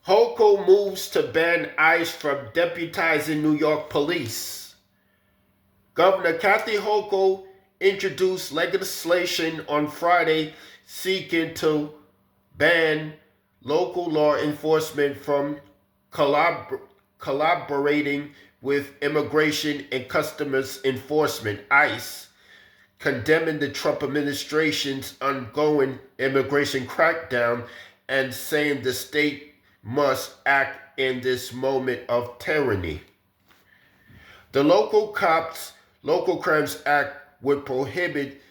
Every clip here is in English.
Hochul moves to ban ICE from deputizing New York police. Governor Kathy Hochul introduced legislation on Friday seeking to ban local law enforcement from collaborating with Immigration and Customs Enforcement, ICE, condemning the Trump administration's ongoing immigration crackdown and saying the state must act in this moment of tyranny. The Local Crimes Act would prohibit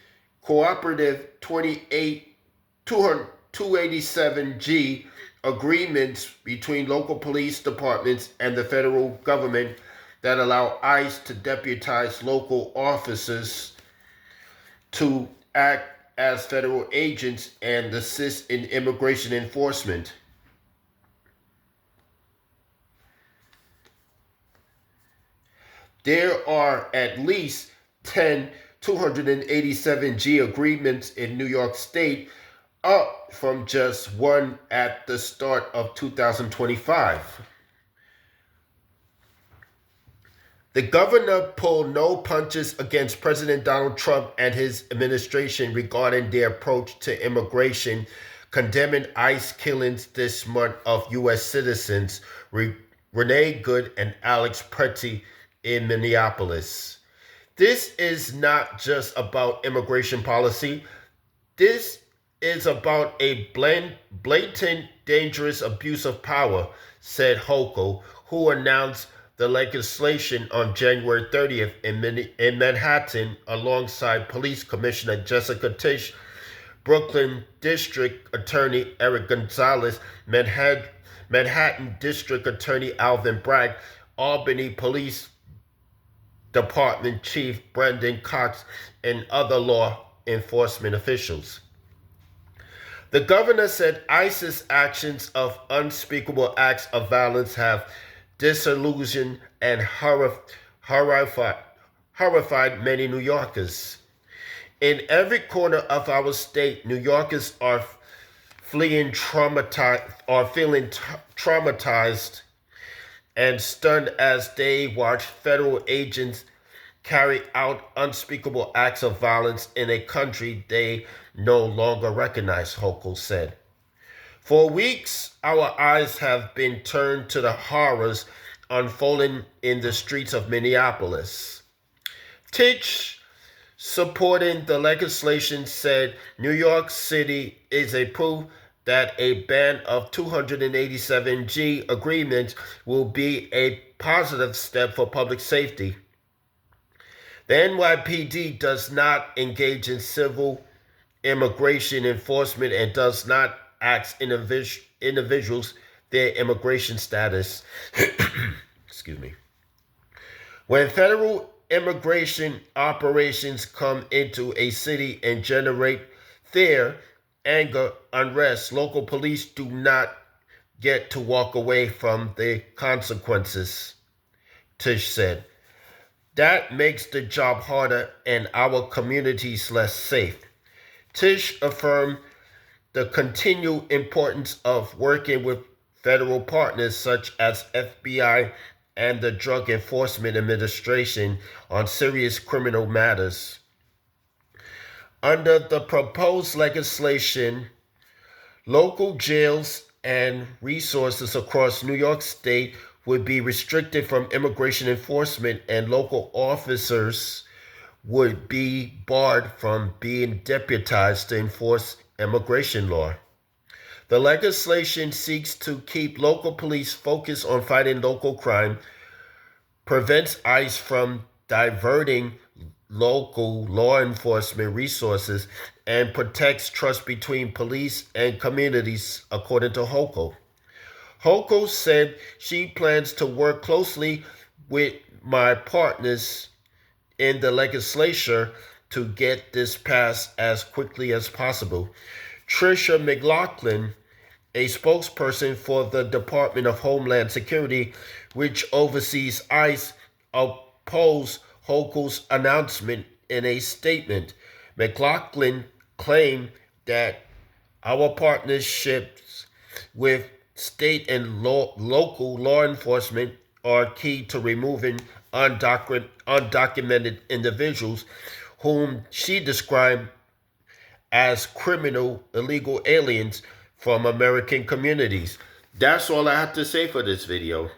cooperative 287G agreements between local police departments and the federal government that allow ICE to deputize local officers to act as federal agents and assist in immigration enforcement. There are at least 10 287G agreements in New York State, up from just one at the start of 2025. The governor pulled no punches against President Donald Trump and his administration regarding their approach to immigration, condemning ICE killings this month of U.S. citizens Renee Good and Alex Pretty in Minneapolis. This is not just about immigration policy. This is about a blatant, dangerous abuse of power, said Hochul, who announced the legislation on January 30th in Manhattan alongside Police Commissioner Jessica Tisch, Brooklyn District Attorney Eric Gonzalez, Manhattan District Attorney Alvin Bragg, Albany Police Department Chief Brendan Cox, and other law enforcement officials. The governor said ICE's actions of unspeakable acts of violence have disillusioned and horrified many New Yorkers. In every corner of our state, New Yorkers are feeling traumatized and stunned as they watch federal agents carry out unspeakable acts of violence in a country they no longer recognize, Hochul said. For weeks, our eyes have been turned to the horrors unfolding in the streets of Minneapolis. Tisch, supporting the legislation, said New York City is a proof that a ban of 287G agreements will be a positive step for public safety. The NYPD does not engage in civil immigration enforcement and does not ask individuals their immigration status. Excuse me. When federal immigration operations come into a city and generate fear, anger, unrest, local police do not get to walk away from the consequences, Tisch said. That makes the job harder and our communities less safe. Tisch affirmed the continued importance of working with federal partners such as FBI and the Drug Enforcement Administration on serious criminal matters. Under the proposed legislation, local jails and resources across New York State would be restricted from immigration enforcement, and local officers would be barred from being deputized to enforce immigration law. The legislation seeks to keep local police focused on fighting local crime, prevents ICE from diverting local law enforcement resources, and protects trust between police and communities, according to Hochul. Hochul said she plans to work closely with my partners in the legislature to get this passed as quickly as possible. Tricia McLaughlin, a spokesperson for the Department of Homeland Security, which oversees ICE, opposed Hochul's announcement in a statement. McLaughlin claimed that our partnerships with State and local law enforcement are key to removing undocumented individuals whom she described as criminal illegal aliens from American communities. That's all I have to say for this video.